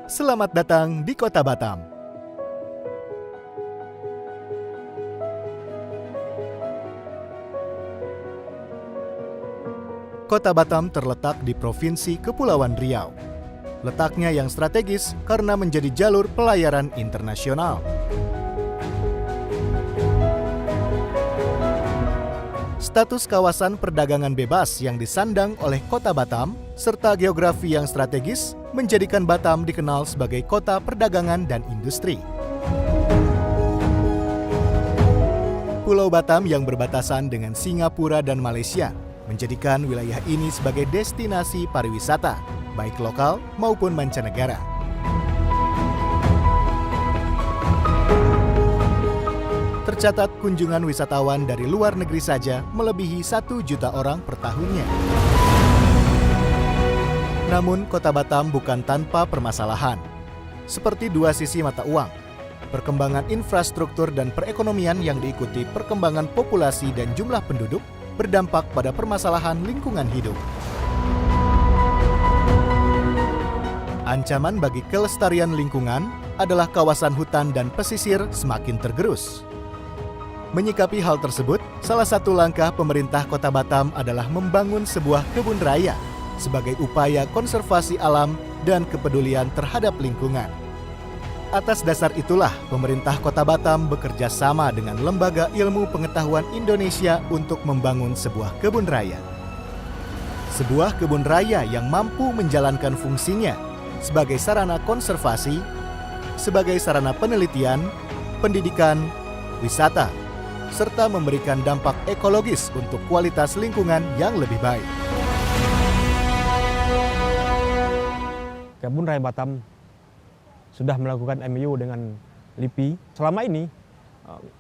Selamat datang di Kota Batam. Kota Batam terletak di Provinsi Kepulauan Riau. Letaknya yang strategis karena menjadi jalur pelayaran internasional. Status kawasan perdagangan bebas yang disandang oleh Kota Batam, serta geografi yang strategis, menjadikan Batam dikenal sebagai kota perdagangan dan industri. Pulau Batam yang berbatasan dengan Singapura dan Malaysia menjadikan wilayah ini sebagai destinasi pariwisata, baik lokal maupun mancanegara. Tercatat kunjungan wisatawan dari luar negeri saja melebihi 1 juta orang per tahunnya. Namun, Kota Batam bukan tanpa permasalahan. Seperti dua sisi mata uang, perkembangan infrastruktur dan perekonomian yang diikuti perkembangan populasi dan jumlah penduduk berdampak pada permasalahan lingkungan hidup. Ancaman bagi kelestarian lingkungan adalah kawasan hutan dan pesisir semakin tergerus. Menyikapi hal tersebut, salah satu langkah pemerintah Kota Batam adalah membangun sebuah kebun raya sebagai upaya konservasi alam dan kepedulian terhadap lingkungan. Atas dasar itulah, pemerintah Kota Batam bekerja sama dengan Lembaga Ilmu Pengetahuan Indonesia untuk membangun sebuah kebun raya. Sebuah kebun raya yang mampu menjalankan fungsinya sebagai sarana konservasi, sebagai sarana penelitian, pendidikan, wisata, serta memberikan dampak ekologis untuk kualitas lingkungan yang lebih baik. Kebun Raya Batam sudah melakukan MOU dengan LIPI. Selama ini,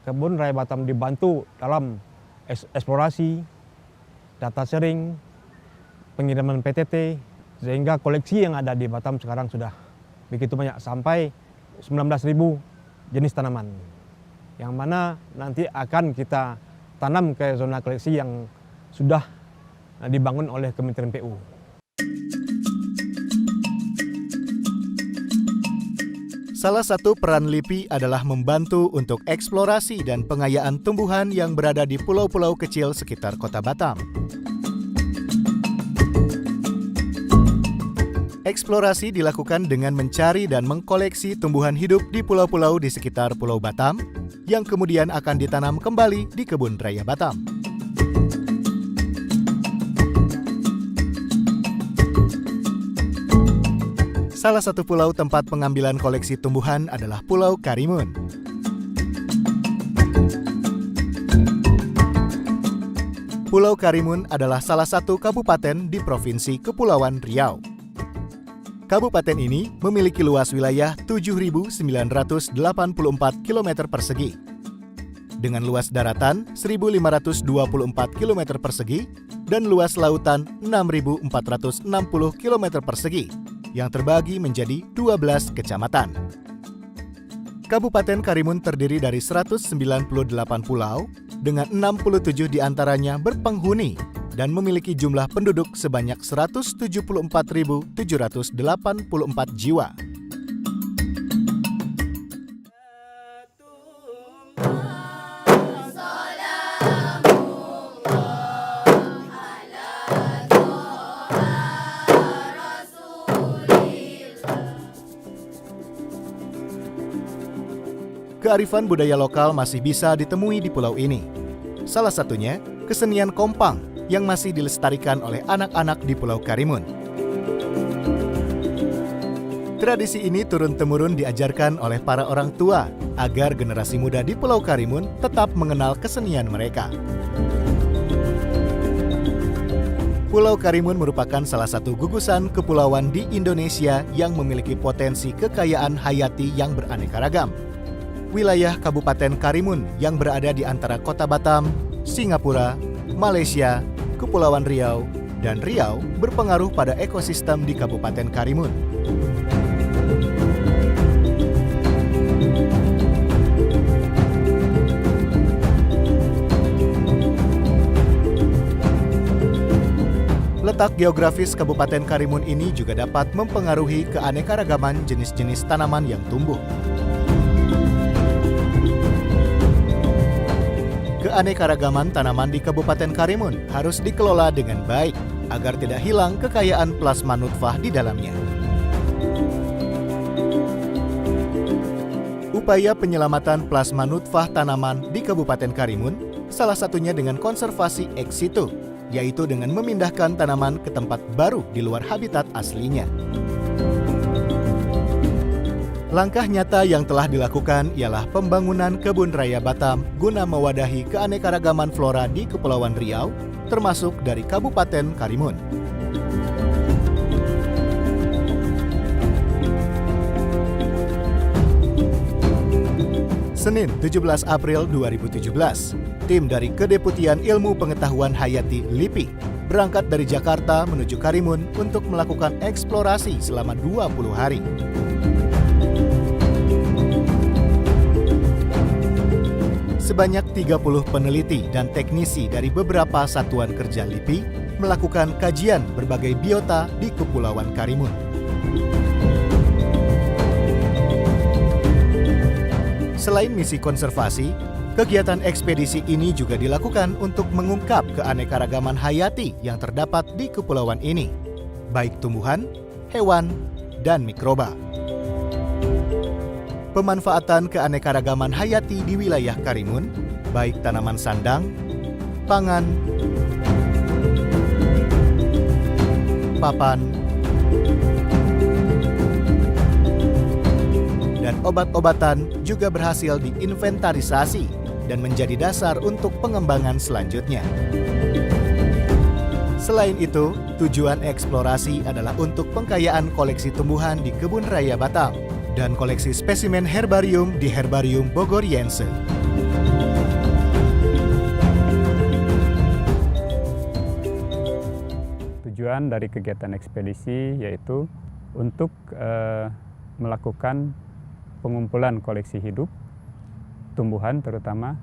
Kebun Raya Batam dibantu dalam eksplorasi, data sharing, pengiriman PTT, sehingga koleksi yang ada di Batam sekarang sudah begitu banyak, sampai 19.000 jenis tanaman, yang mana nanti akan kita tanam ke zona koleksi yang sudah dibangun oleh Kementerian PU. Salah satu peran LIPI adalah membantu untuk eksplorasi dan pengayaan tumbuhan yang berada di pulau-pulau kecil sekitar Kota Batam. Eksplorasi dilakukan dengan mencari dan mengkoleksi tumbuhan hidup di pulau-pulau di sekitar Pulau Batam, yang kemudian akan ditanam kembali di Kebun Raya Batam. Salah satu pulau tempat pengambilan koleksi tumbuhan adalah Pulau Karimun. Pulau Karimun adalah salah satu kabupaten di Provinsi Kepulauan Riau. Kabupaten ini memiliki luas wilayah 7.984 km persegi, dengan luas daratan 1.524 km persegi dan luas lautan 6.460 km persegi, yang terbagi menjadi 12 kecamatan. Kabupaten Karimun terdiri dari 198 pulau, dengan 67 diantaranya berpenghuni dan memiliki jumlah penduduk sebanyak 174.784 jiwa. Kearifan budaya lokal masih bisa ditemui di pulau ini. Salah satunya, kesenian kompang yang masih dilestarikan oleh anak-anak di Pulau Karimun. Tradisi ini turun-temurun diajarkan oleh para orang tua agar generasi muda di Pulau Karimun tetap mengenal kesenian mereka. Pulau Karimun merupakan salah satu gugusan kepulauan di Indonesia yang memiliki potensi kekayaan hayati yang beraneka ragam. Wilayah Kabupaten Karimun yang berada di antara Kota Batam, Singapura, Malaysia, Kepulauan Riau, dan Riau berpengaruh pada ekosistem di Kabupaten Karimun. Letak geografis Kabupaten Karimun ini juga dapat mempengaruhi keanekaragaman jenis-jenis tanaman yang tumbuh. Keanekaragaman tanaman di Kabupaten Karimun harus dikelola dengan baik agar tidak hilang kekayaan plasma nutfah di dalamnya. Upaya penyelamatan plasma nutfah tanaman di Kabupaten Karimun salah satunya dengan konservasi ex situ, yaitu dengan memindahkan tanaman ke tempat baru di luar habitat aslinya. Langkah nyata yang telah dilakukan ialah pembangunan Kebun Raya Batam guna mewadahi keanekaragaman flora di Kepulauan Riau, termasuk dari Kabupaten Karimun. Senin 17 April 2017, tim dari Kedeputian Ilmu Pengetahuan Hayati LIPI berangkat dari Jakarta menuju Karimun untuk melakukan eksplorasi selama 20 hari. Sebanyak 30 peneliti dan teknisi dari beberapa satuan kerja LIPI melakukan kajian berbagai biota di Kepulauan Karimun. Selain misi konservasi, kegiatan ekspedisi ini juga dilakukan untuk mengungkap keanekaragaman hayati yang terdapat di kepulauan ini, baik tumbuhan, hewan, dan mikroba. Pemanfaatan keanekaragaman hayati di wilayah Karimun, baik tanaman sandang, pangan, papan, dan obat-obatan juga berhasil diinventarisasi dan menjadi dasar untuk pengembangan selanjutnya. Selain itu, tujuan eksplorasi adalah untuk pengkayaan koleksi tumbuhan di Kebun Raya Batam dan koleksi spesimen herbarium di Herbarium Bogoriense. Tujuan dari kegiatan ekspedisi yaitu untuk melakukan pengumpulan koleksi hidup, tumbuhan terutama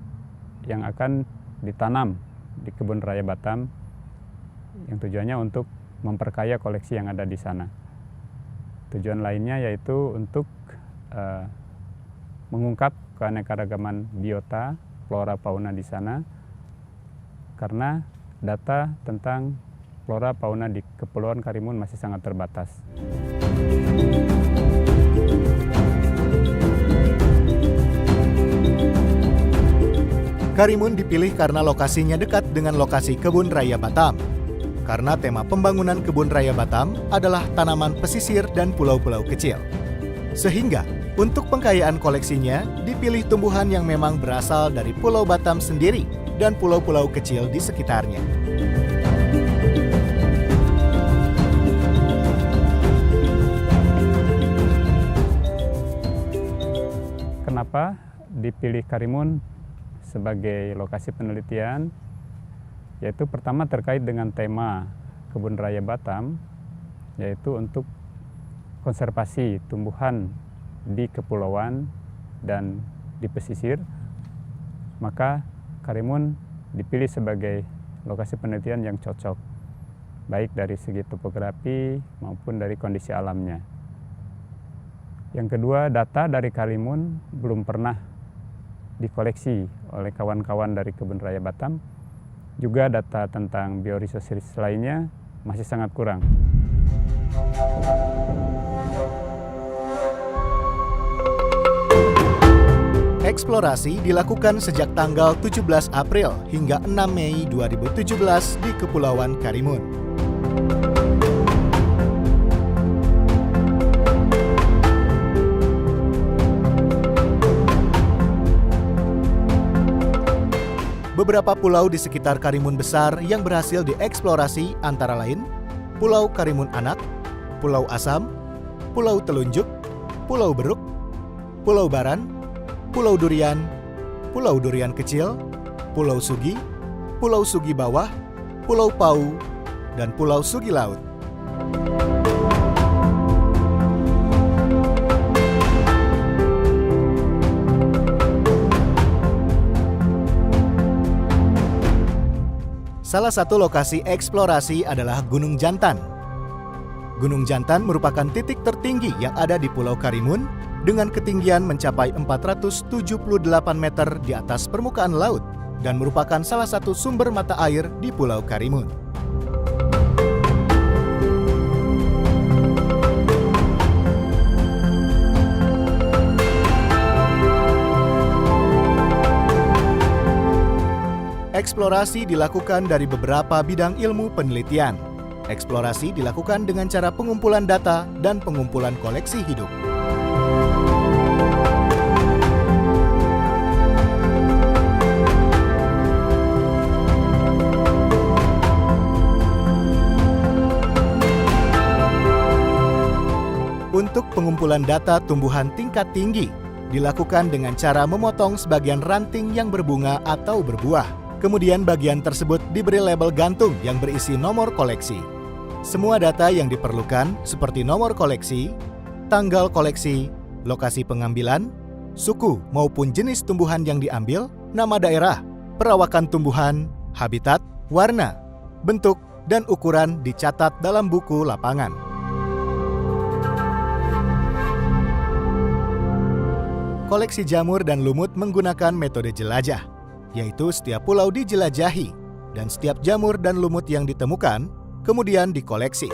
yang akan ditanam di Kebun Raya Batam, yang tujuannya untuk memperkaya koleksi yang ada di sana. Tujuan lainnya yaitu untuk mengungkap keanekaragaman biota, flora, fauna di sana, karena data tentang flora, fauna di Kepulauan Karimun masih sangat terbatas. Karimun dipilih karena lokasinya dekat dengan lokasi Kebun Raya Batam. Karena tema pembangunan Kebun Raya Batam adalah tanaman pesisir dan pulau-pulau kecil. Sehingga, untuk pengkayaan koleksinya, dipilih tumbuhan yang memang berasal dari Pulau Batam sendiri dan pulau-pulau kecil di sekitarnya. Kenapa dipilih Karimun sebagai lokasi penelitian? Yaitu pertama terkait dengan tema Kebun Raya Batam, yaitu untuk konservasi tumbuhan di kepulauan dan di pesisir. Maka Karimun dipilih sebagai lokasi penelitian yang cocok, baik dari segi topografi maupun dari kondisi alamnya. Yang kedua, data dari Karimun belum pernah dikoleksi oleh kawan-kawan dari Kebun Raya Batam. Juga data tentang bioresources lainnya masih sangat kurang. Eksplorasi dilakukan sejak tanggal 17 April hingga 6 Mei 2017 di Kepulauan Karimun. Beberapa pulau di sekitar Karimun Besar yang berhasil dieksplorasi antara lain Pulau Karimun Anak, Pulau Asam, Pulau Telunjuk, Pulau Beruk, Pulau Baran, Pulau Durian, Pulau Durian Kecil, Pulau Sugi, Pulau Sugi Bawah, Pulau Pau, dan Pulau Sugi Laut. Salah satu lokasi eksplorasi adalah Gunung Jantan. Gunung Jantan merupakan titik tertinggi yang ada di Pulau Karimun dengan ketinggian mencapai 478 meter di atas permukaan laut dan merupakan salah satu sumber mata air di Pulau Karimun. Eksplorasi dilakukan dari beberapa bidang ilmu penelitian. Eksplorasi dilakukan dengan cara pengumpulan data dan pengumpulan koleksi hidup. Untuk pengumpulan data tumbuhan tingkat tinggi, dilakukan dengan cara memotong sebagian ranting yang berbunga atau berbuah. Kemudian bagian tersebut diberi label gantung yang berisi nomor koleksi. Semua data yang diperlukan seperti nomor koleksi, tanggal koleksi, lokasi pengambilan, suku maupun jenis tumbuhan yang diambil, nama daerah, perawakan tumbuhan, habitat, warna, bentuk, dan ukuran dicatat dalam buku lapangan. Koleksi jamur dan lumut menggunakan metode jelajah, yaitu setiap pulau dijelajahi dan setiap jamur dan lumut yang ditemukan kemudian dikoleksi.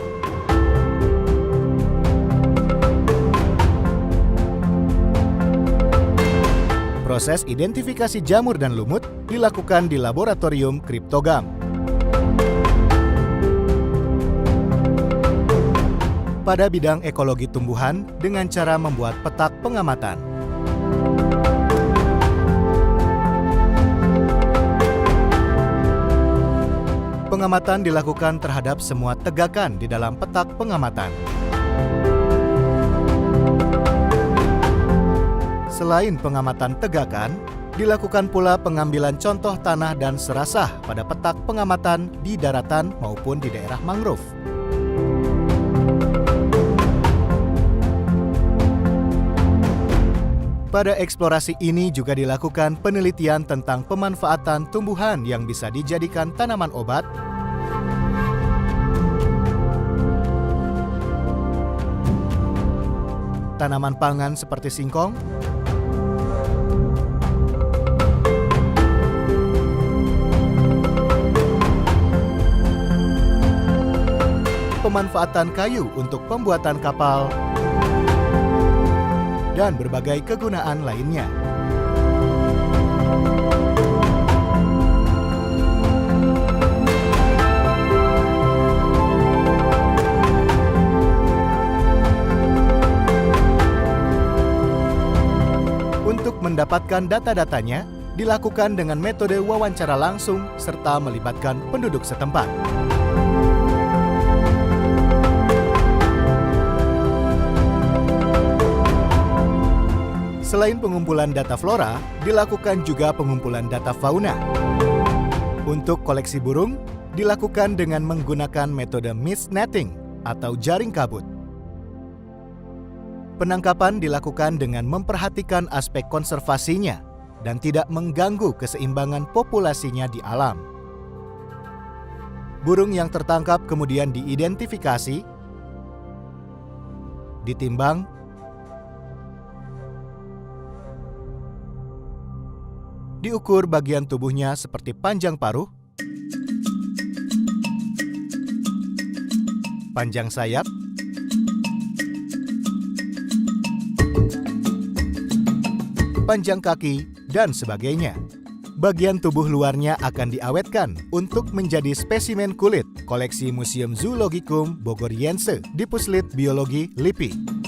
Proses identifikasi jamur dan lumut dilakukan di laboratorium kriptogam. Pada bidang ekologi tumbuhan dengan cara membuat petak pengamatan. Pengamatan dilakukan terhadap semua tegakan di dalam petak pengamatan. Selain pengamatan tegakan, dilakukan pula pengambilan contoh tanah dan serasah pada petak pengamatan di daratan maupun di daerah mangrove. Pada eksplorasi ini juga dilakukan penelitian tentang pemanfaatan tumbuhan yang bisa dijadikan tanaman obat, tanaman pangan seperti singkong, pemanfaatan kayu untuk pembuatan kapal, dan berbagai kegunaan lainnya. Untuk mendapatkan data-datanya, dilakukan dengan metode wawancara langsung serta melibatkan penduduk setempat. Selain pengumpulan data flora, dilakukan juga pengumpulan data fauna. Untuk koleksi burung, dilakukan dengan menggunakan metode mist netting atau jaring kabut. Penangkapan dilakukan dengan memperhatikan aspek konservasinya dan tidak mengganggu keseimbangan populasinya di alam. Burung yang tertangkap kemudian diidentifikasi, ditimbang, diukur bagian tubuhnya seperti panjang paruh, panjang sayap, panjang kaki, dan sebagainya. Bagian tubuh luarnya akan diawetkan untuk menjadi spesimen kulit koleksi Museum Zoologicum Bogoriense di Puslit Biologi LIPI.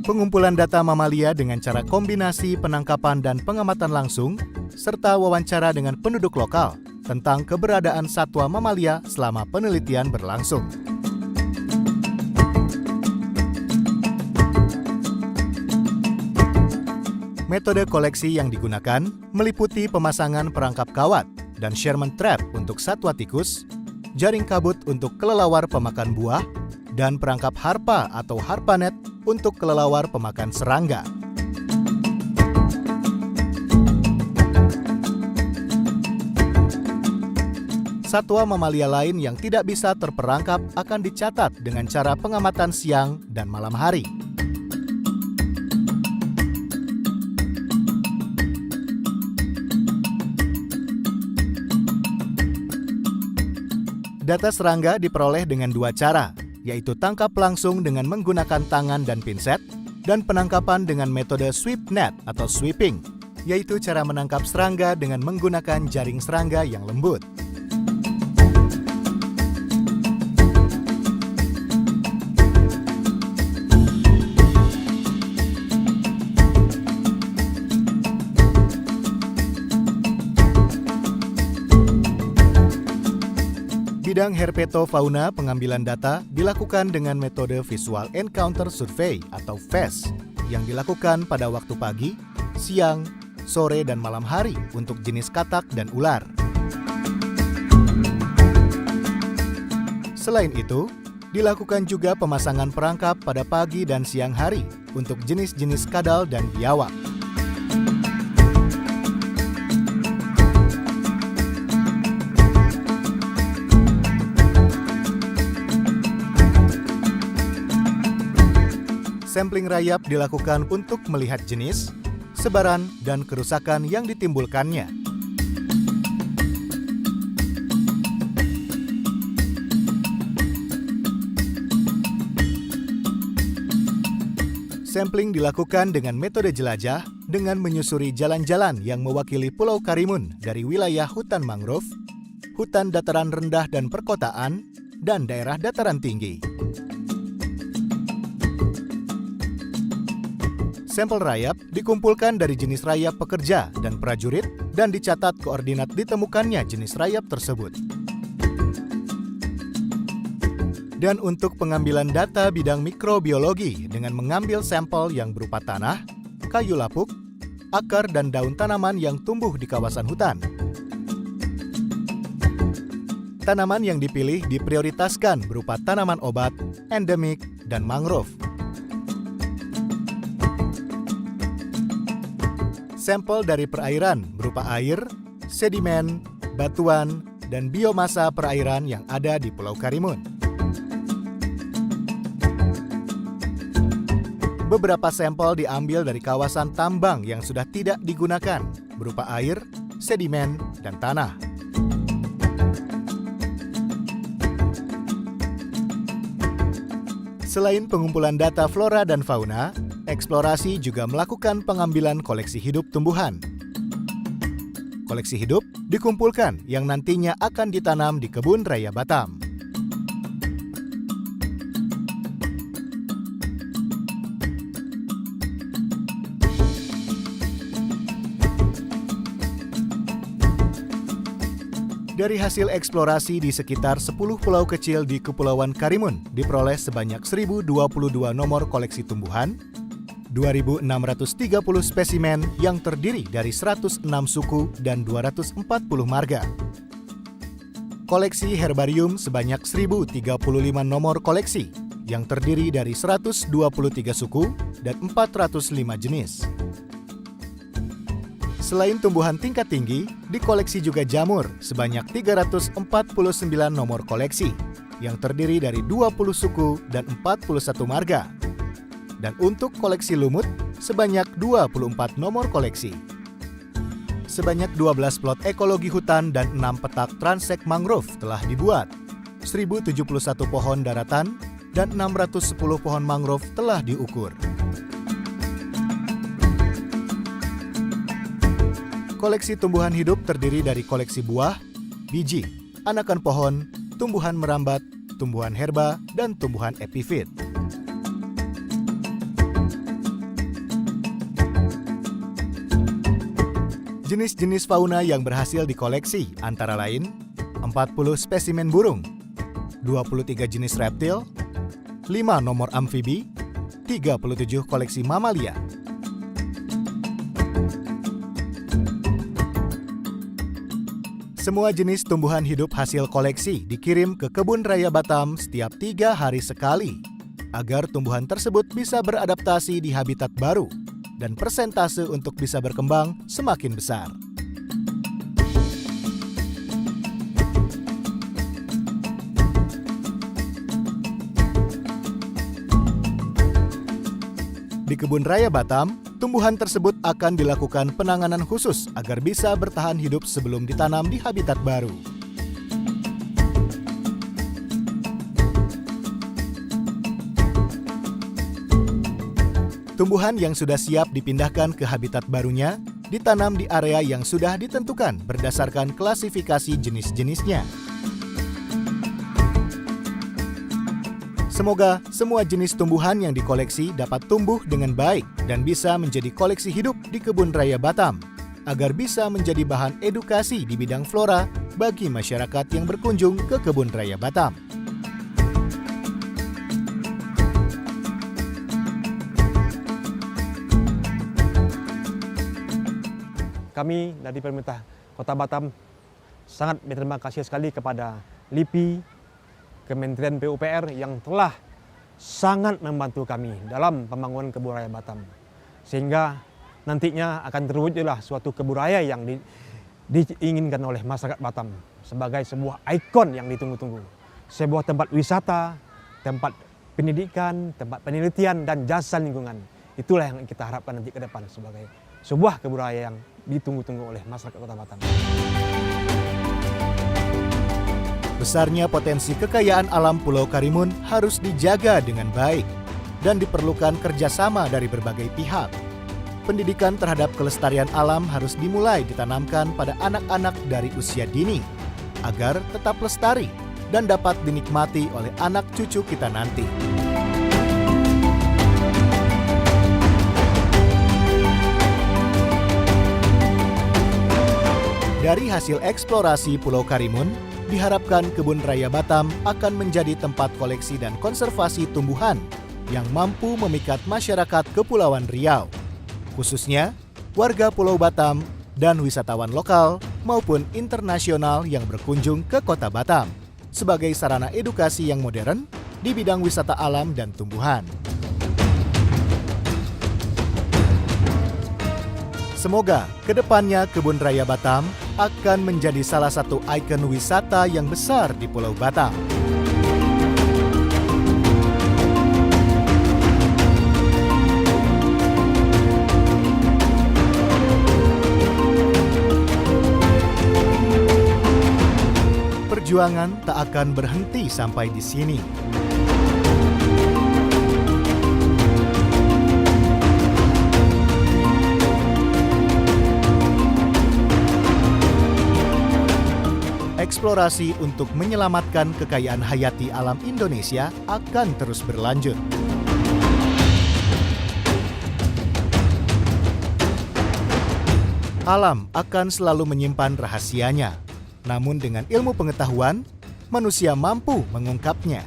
Pengumpulan data mamalia dengan cara kombinasi penangkapan dan pengamatan langsung, serta wawancara dengan penduduk lokal tentang keberadaan satwa mamalia selama penelitian berlangsung. Metode koleksi yang digunakan meliputi pemasangan perangkap kawat dan Sherman trap untuk satwa tikus, jaring kabut untuk kelelawar pemakan buah, dan perangkap harpa atau harpanet untuk kelelawar pemakan serangga. Satwa mamalia lain yang tidak bisa terperangkap akan dicatat dengan cara pengamatan siang dan malam hari. Data serangga diperoleh dengan dua cara, yaitu tangkap langsung dengan menggunakan tangan dan pinset, dan penangkapan dengan metode sweep net atau sweeping, yaitu cara menangkap serangga dengan menggunakan jaring serangga yang lembut. Bidang herpetofauna pengambilan data dilakukan dengan metode Visual Encounter Survey atau VES yang dilakukan pada waktu pagi, siang, sore, dan malam hari untuk jenis katak dan ular. Selain itu, dilakukan juga pemasangan perangkap pada pagi dan siang hari untuk jenis-jenis kadal dan biawak. Sampling rayap dilakukan untuk melihat jenis, sebaran, dan kerusakan yang ditimbulkannya. Sampling dilakukan dengan metode jelajah dengan menyusuri jalan-jalan yang mewakili Pulau Karimun dari wilayah hutan mangrove, hutan dataran rendah dan perkotaan, dan daerah dataran tinggi. Sampel rayap dikumpulkan dari jenis rayap pekerja dan prajurit dan dicatat koordinat ditemukannya jenis rayap tersebut. Dan untuk pengambilan data bidang mikrobiologi dengan mengambil sampel yang berupa tanah, kayu lapuk, akar dan daun tanaman yang tumbuh di kawasan hutan. Tanaman yang dipilih diprioritaskan berupa tanaman obat, endemik, dan mangrove. Sampel dari perairan berupa air, sedimen, batuan, dan biomasa perairan yang ada di Pulau Karimun. Beberapa sampel diambil dari kawasan tambang yang sudah tidak digunakan, berupa air, sedimen, dan tanah. Selain pengumpulan data flora dan fauna, eksplorasi juga melakukan pengambilan koleksi hidup tumbuhan. Koleksi hidup dikumpulkan yang nantinya akan ditanam di Kebun Raya Batam. Dari hasil eksplorasi di sekitar 10 pulau kecil di Kepulauan Karimun diperoleh sebanyak 1022 nomor koleksi tumbuhan, 2.630 spesimen yang terdiri dari 106 suku dan 240 marga. Koleksi herbarium sebanyak 1.035 nomor koleksi yang terdiri dari 123 suku dan 405 jenis. Selain tumbuhan tingkat tinggi, dikoleksi juga jamur sebanyak 349 nomor koleksi yang terdiri dari 20 suku dan 41 marga. Dan untuk koleksi lumut, sebanyak 24 nomor koleksi. Sebanyak 12 plot ekologi hutan dan 6 petak transek mangrove telah dibuat. 1.071 pohon daratan dan 610 pohon mangrove telah diukur. Koleksi tumbuhan hidup terdiri dari koleksi buah, biji, anakan pohon, tumbuhan merambat, tumbuhan herba, dan tumbuhan epifit. Jenis-jenis fauna yang berhasil dikoleksi antara lain 40 spesimen burung, 23 jenis reptil, 5 nomor amfibi, 37 koleksi mamalia. Semua jenis tumbuhan hidup hasil koleksi dikirim ke Kebun Raya Batam setiap 3 hari sekali, agar tumbuhan tersebut bisa beradaptasi di habitat baru dan persentase untuk bisa berkembang semakin besar. Di Kebun Raya Batam, tumbuhan tersebut akan dilakukan penanganan khusus agar bisa bertahan hidup sebelum ditanam di habitat baru. Tumbuhan yang sudah siap dipindahkan ke habitat barunya ditanam di area yang sudah ditentukan berdasarkan klasifikasi jenis-jenisnya. Semoga semua jenis tumbuhan yang dikoleksi dapat tumbuh dengan baik dan bisa menjadi koleksi hidup di Kebun Raya Batam, agar bisa menjadi bahan edukasi di bidang flora bagi masyarakat yang berkunjung ke Kebun Raya Batam. Kami dari pemerintah Kota Batam sangat berterima kasih sekali kepada LIPI, Kementerian PUPR yang telah sangat membantu kami dalam pembangunan Kebun Raya Batam. Sehingga nantinya akan terwujudlah suatu kebun raya yang diinginkan oleh masyarakat Batam sebagai sebuah ikon yang ditunggu-tunggu. Sebuah tempat wisata, tempat pendidikan, tempat penelitian, dan jasa lingkungan. Itulah yang kita harapkan nanti ke depan sebagai sebuah kebun raya yang ditunggu-tunggu oleh masyarakat Kota Batam. Besarnya potensi kekayaan alam Pulau Karimun harus dijaga dengan baik dan diperlukan kerjasama dari berbagai pihak. Pendidikan terhadap kelestarian alam harus dimulai ditanamkan pada anak-anak dari usia dini agar tetap lestari dan dapat dinikmati oleh anak cucu kita nanti. Dari hasil eksplorasi Pulau Karimun, diharapkan Kebun Raya Batam akan menjadi tempat koleksi dan konservasi tumbuhan yang mampu memikat masyarakat Kepulauan Riau, khususnya warga Pulau Batam dan wisatawan lokal maupun internasional yang berkunjung ke Kota Batam sebagai sarana edukasi yang modern di bidang wisata alam dan tumbuhan. Semoga kedepannya Kebun Raya Batam akan menjadi salah satu ikon wisata yang besar di Pulau Batam. Perjuangan tak akan berhenti sampai di sini. Eksplorasi untuk menyelamatkan kekayaan hayati alam Indonesia akan terus berlanjut. Alam akan selalu menyimpan rahasianya, namun dengan ilmu pengetahuan, manusia mampu mengungkapnya.